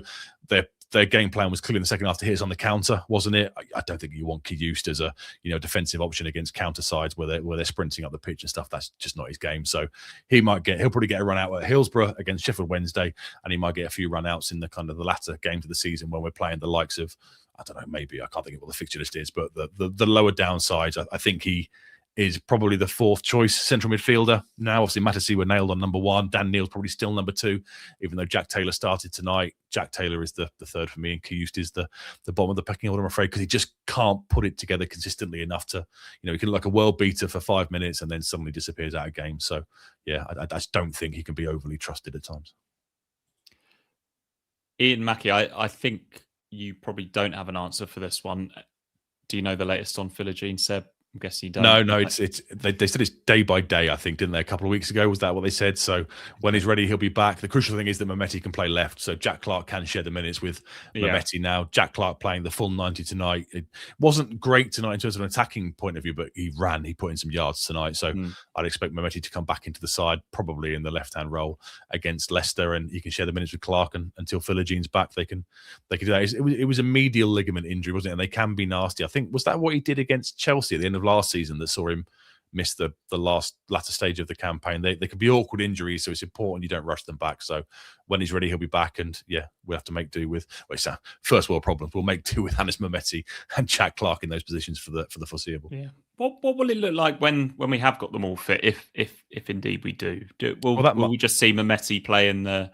[SPEAKER 2] their game plan was clearly in the second half to hit us on the counter, wasn't it? I don't think you want Kiyust as a defensive option against counter sides where they're sprinting up the pitch and stuff. That's just not his game. So he'll probably get a run out at Hillsborough against Sheffield Wednesday, and he might get a few run outs in the kind of the latter games of the season when we're playing the likes of, I don't know, maybe I can't think of what the fixture list is, but the lower downsides. I think he is probably the fourth choice central midfielder. Now, obviously, Matasi were nailed on number 1. Dan Neal's probably still number 2, even though Jack Taylor started tonight. Jack Taylor is the third for me, and Kiyust is the bottom of the pecking order, I'm afraid, because he just can't put it together consistently enough to, he can look like a world beater for 5 minutes and then suddenly disappears out of game. So, yeah, I just don't think he can be overly trusted at times.
[SPEAKER 1] Ian Mackey, I think you probably don't have an answer for this one. Do you know the latest on Philogene, Seb? I'm guessing you don't.
[SPEAKER 2] No, it's they said it's day by day, I think, didn't they? A couple of weeks ago, was that what they said? So when he's ready, he'll be back. The crucial thing is that Mehmeti can play left, so Jack Clark can share the minutes with Mehmeti now. Jack Clark playing the full 90 tonight. It wasn't great tonight in terms of an attacking point of view, but he put in some yards tonight. So I'd expect Mehmeti to come back into the side, probably in the left-hand role against Leicester, and he can share the minutes with Clark. And until Philogene back, they can do that. It was a medial ligament injury, wasn't it? And they can be nasty. I think, was that what he did against Chelsea at the end of last season that saw him miss the latter stage of the campaign? They could be awkward injuries, so it's important you don't rush them back. So when he's ready, he'll be back, and we'll have to make do with it's first world problems. We'll make do with Hannes Mehmeti and Jack Clark in those positions for the foreseeable.
[SPEAKER 1] Yeah. What will it look like when we have got them all fit? If indeed we do, will we just see Mehmeti play in the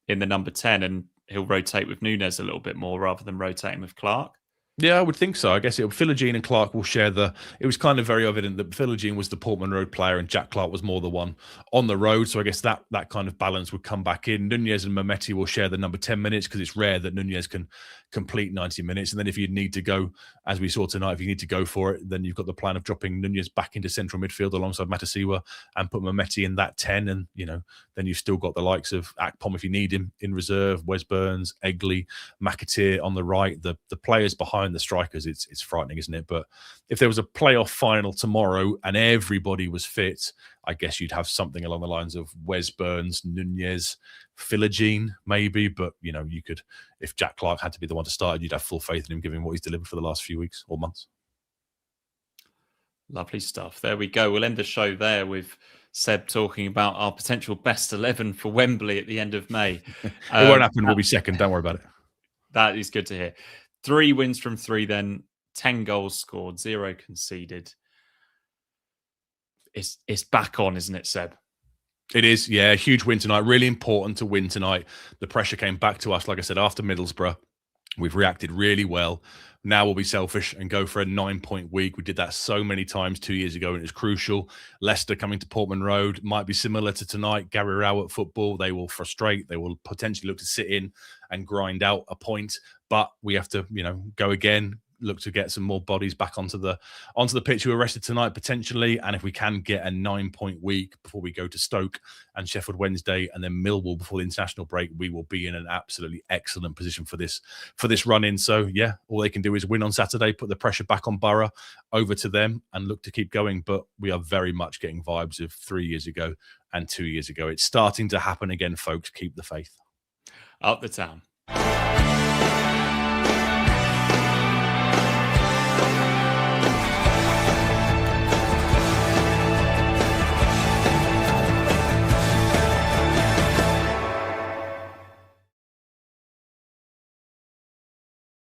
[SPEAKER 1] number 10, and he'll rotate with Nunes a little bit more rather than rotating with Clark?
[SPEAKER 2] Yeah, I would think so. I guess Philogene and Clark will share it was kind of very evident that Philogene was the Portman Road player and Jack Clark was more the one on the road. So I guess that kind of balance would come back in. Nunes and Mehmeti will share the number 10 minutes because it's rare that Nunes can complete 90 minutes. And then if you need to go, as we saw tonight, if you need to go for it, then you've got the plan of dropping Nunes back into central midfield alongside Matasiwa and put Mehmeti in that 10. And, then you've still got the likes of Akpom if you need him in reserve, Wes Burns, Egley, McAteer on the right. The players behind the strikers, it's frightening, isn't it? But if there was a playoff final tomorrow and everybody was fit, I guess you'd have something along the lines of Wes Burns, Nunes, Philogene, maybe. But you could, if Jack Clark had to be the one to start, you'd have full faith in him, given what he's delivered for the last few weeks or months.
[SPEAKER 1] Lovely stuff. There we go. We'll end the show there with Seb talking about our potential best 11 for Wembley at the end of May.
[SPEAKER 2] It won't happen. We'll be second. Don't worry about it.
[SPEAKER 1] That is good to hear. 3 wins from 3 then, 10 goals scored, 0 conceded. It's back on, isn't it, Seb?
[SPEAKER 2] It is, yeah. A huge win tonight. Really important to win tonight. The pressure came back to us, like I said, after Middlesbrough. We've reacted really well. Now we'll be selfish and go for a 9-point week. We did that so many times 2 years ago, and it's crucial. Leicester coming to Portman Road might be similar to tonight. Gary Rowett football. They will frustrate. They will potentially look to sit in and grind out a point. But we have to, go again. Look to get some more bodies back onto the pitch who are rested tonight potentially, and if we can get a 9-point week before we go to Stoke and Sheffield Wednesday and then Millwall before the international break, we will be in an absolutely excellent position for this run in. So all they can do is win on Saturday, put the pressure back on Borough, over to them, and look to keep going. But we are very much getting vibes of 3 years ago and 2 years ago. It's starting to happen again, folks. Keep the faith.
[SPEAKER 1] Up the town.